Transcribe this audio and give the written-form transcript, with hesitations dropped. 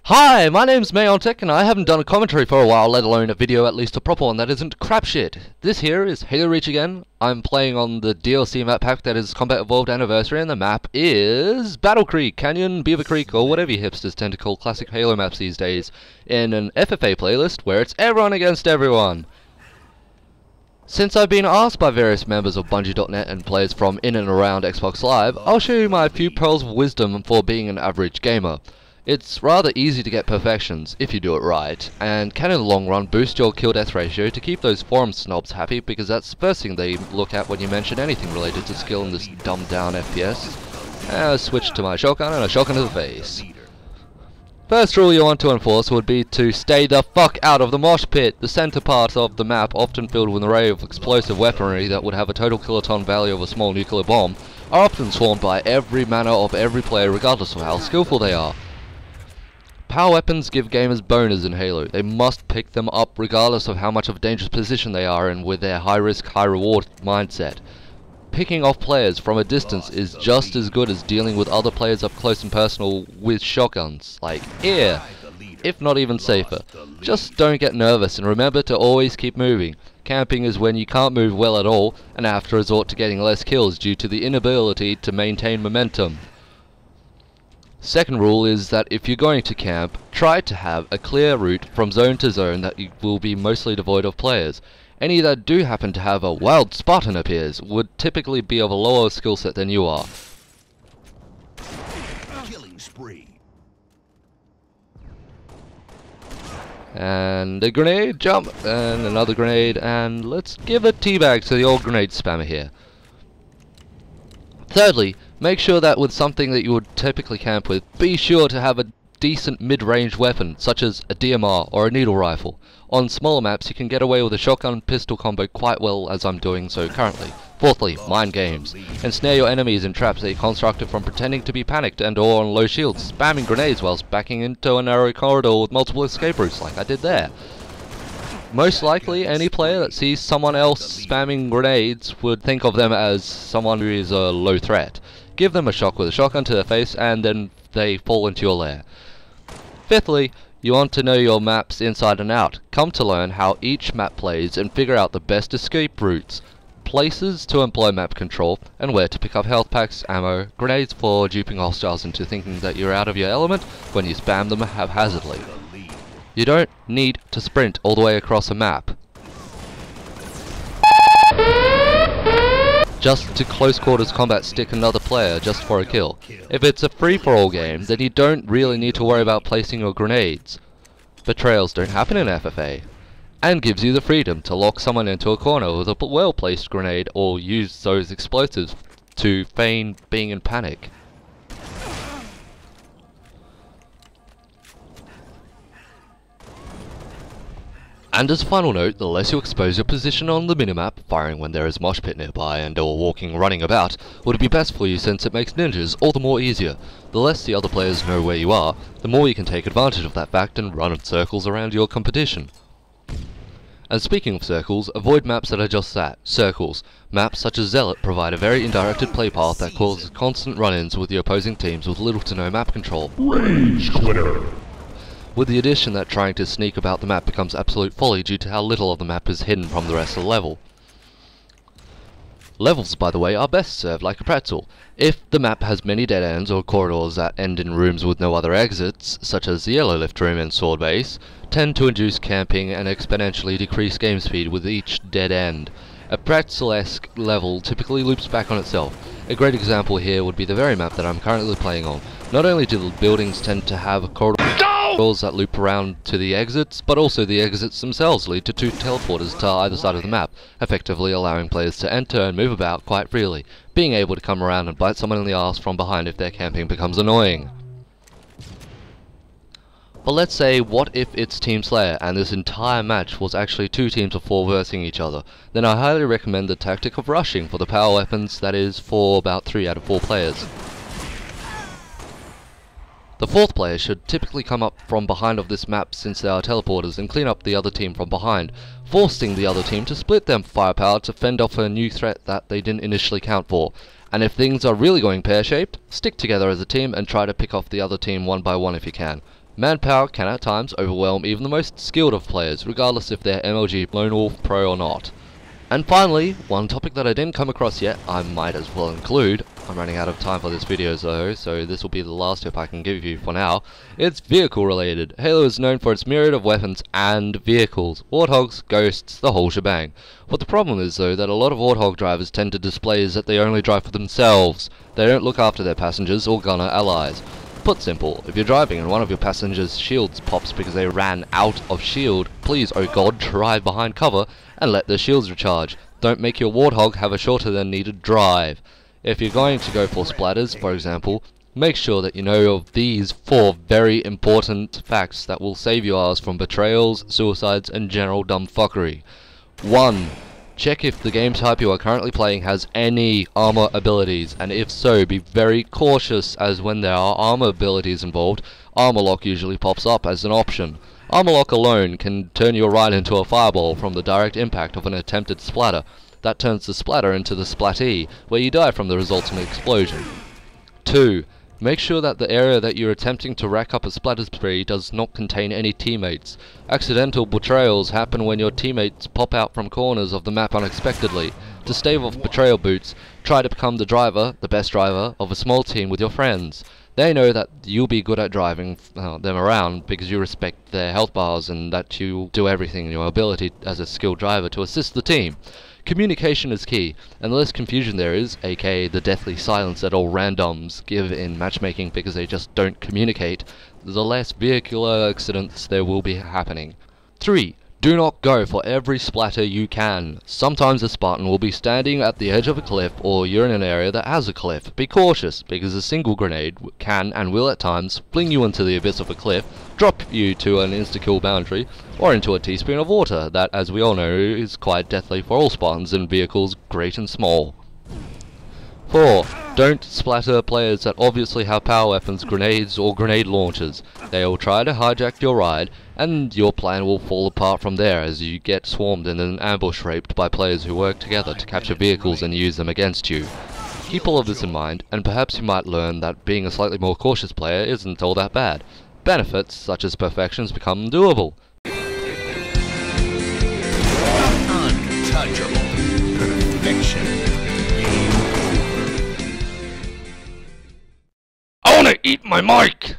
Hi, my name's Mayontech, and I haven't done a commentary for a while, let alone a video, at least a proper one that isn't crap shit. This here is Halo Reach again. I'm playing on the DLC map pack that is Combat Evolved Anniversary, and the map is Battle Creek, Canyon, Beaver Creek, or whatever you hipsters tend to call classic Halo maps these days, in an FFA playlist where it's everyone against everyone. Since I've been asked by various members of Bungie.net and players from in and around Xbox Live, I'll show you my few pearls of wisdom for being an average gamer. It's rather easy to get perfections, if you do it right, and can in the long run boost your kill-death ratio to keep those forum snobs happy, because that's the first thing they look at when you mention anything related to skill in this dumbed-down FPS. And I switch to my shotgun, and a shotgun to the face. First rule you want to enforce would be to stay the fuck out of the mosh pit. The center part of the map, often filled with an array of explosive weaponry that would have a total kiloton value of a small nuclear bomb, are often swarmed by every manner of every player regardless of how skillful they are. Power weapons give gamers boners in Halo. They must pick them up regardless of how much of a dangerous position they are in with their high risk, high reward mindset. Picking off players from a distance is just as good as dealing with other players up close and personal with shotguns, like here, if not even safer. Just don't get nervous and remember to always keep moving. Camping is when you can't move well at all and have to resort to getting less kills due to the inability to maintain momentum. Second rule is that if you're going to camp, try to have a clear route from zone to zone that will be mostly devoid of players. Any that do happen to have a wild Spartan appears would typically be of a lower skill set than you are. Killing spree. And a grenade, jump, and another grenade, and let's give a teabag to the old grenade spammer here. Thirdly, make sure that with something that you would typically camp with, be sure to have a decent mid-range weapon, such as a DMR or a needle rifle. On smaller maps you can get away with a shotgun pistol combo quite well, as I'm doing so currently. Fourthly, mind games. Ensnare your enemies in traps that you constructed from pretending to be panicked and or on low shields, spamming grenades whilst backing into a narrow corridor with multiple escape routes like I did there. Most likely any player that sees someone else spamming grenades would think of them as someone who is a low threat. Give them a shock with a shotgun to their face and then they fall into your lair. Fifthly, you want to know your maps inside and out. Come to learn how each map plays and figure out the best escape routes, places to employ map control, and where to pick up health packs, ammo, grenades for duping hostiles into thinking that you're out of your element when you spam them haphazardly. You don't need to sprint all the way across a map just to close quarters combat stick another player just for a kill. If it's a free-for-all game, then you don't really need to worry about placing your grenades. Betrayals don't happen in FFA, and gives you the freedom to lock someone into a corner with a well-placed grenade or use those explosives to feign being in panic. And as a final note, the less you expose your position on the minimap, firing when there is a mosh pit nearby and or walking running about, would be best for you since it makes ninjas all the more easier. The less the other players know where you are, the more you can take advantage of that fact and run in circles around your competition. And speaking of circles, avoid maps that are just that, circles. Maps such as Zealot provide a very indirected play path that causes constant run-ins with the opposing teams with little to no map control. Rage quitter. With the addition that trying to sneak about the map becomes absolute folly due to how little of the map is hidden from the rest of the level. Levels, by the way, are best served like a pretzel. If the map has many dead ends or corridors that end in rooms with no other exits, such as the Yellow Lift Room and Sword Base, tend to induce camping and exponentially decrease game speed with each dead end. A pretzel-esque level typically loops back on itself. A great example here would be the very map that I'm currently playing on. Not only do the buildings tend to have corridors that loop around to the exits, but also the exits themselves lead to two teleporters to either side of the map, effectively allowing players to enter and move about quite freely, being able to come around and bite someone in the arse from behind if their camping becomes annoying. But let's say, what if it's Team Slayer and this entire match was actually 2 teams of 4 versing each other? Then I highly recommend the tactic of rushing for the power weapons, that is, for about 3 out of 4 players. The 4th player should typically come up from behind of this map since they are teleporters and clean up the other team from behind, forcing the other team to split their firepower to fend off a new threat that they didn't initially count for. And if things are really going pear-shaped, stick together as a team and try to pick off the other team one by one if you can. Manpower can at times overwhelm even the most skilled of players, regardless if they're MLG, Lone Wolf, Pro or not. And finally, one topic that I didn't come across yet, I might as well include. I'm running out of time for this video though, so this will be the last tip I can give you for now. It's vehicle related. Halo is known for its myriad of weapons and vehicles. Warthogs, ghosts, the whole shebang. What the problem is though, that a lot of Warthog drivers tend to display is that they only drive for themselves. They don't look after their passengers or gunner allies. Put simple, if you're driving and one of your passengers' shields pops because they ran out of shield, please, oh god, drive behind cover and let their shields recharge. Don't make your Warthog have a shorter than needed drive. If you're going to go for splatters, for example, make sure that you know of these 4 very important facts that will save you ours from betrayals, suicides and general dumb fuckery. 1. Check if the game type you are currently playing has any armor abilities, and if so, be very cautious, as when there are armor abilities involved, armor lock usually pops up as an option. Armor lock alone can turn your ride into a fireball from the direct impact of an attempted splatter. That turns the splatter into the splatee, where you die from the resulting explosion. 2. Make sure that the area that you're attempting to rack up a splatter spree does not contain any teammates. Accidental betrayals happen when your teammates pop out from corners of the map unexpectedly. To stave off betrayal boots, try to become the driver, the best driver, of a small team with your friends. They know that you'll be good at driving them around because you respect their health bars and that you do everything in your ability as a skilled driver to assist the team. Communication is key, and the less confusion there is, aka the deathly silence that all randoms give in matchmaking because they just don't communicate, the less vehicular accidents there will be happening. 3. Do not go for every splatter you can. Sometimes a Spartan will be standing at the edge of a cliff, or you're in an area that has a cliff. Be cautious, because a single grenade can and will at times fling you into the abyss of a cliff, drop you to an insta-kill boundary, or into a teaspoon of water that, as we all know, is quite deathly for all Spartans in vehicles great and small. 4. Don't splatter players that obviously have power weapons, grenades or grenade launchers. They will try to hijack your ride, and your plan will fall apart from there as you get swarmed and then ambush raped by players who work together to capture vehicles and use them against you. Keep all of this in mind, and perhaps you might learn that being a slightly more cautious player isn't all that bad. Benefits, such as perfections, become doable. Untouchable. Perfection. I wanna eat my mic!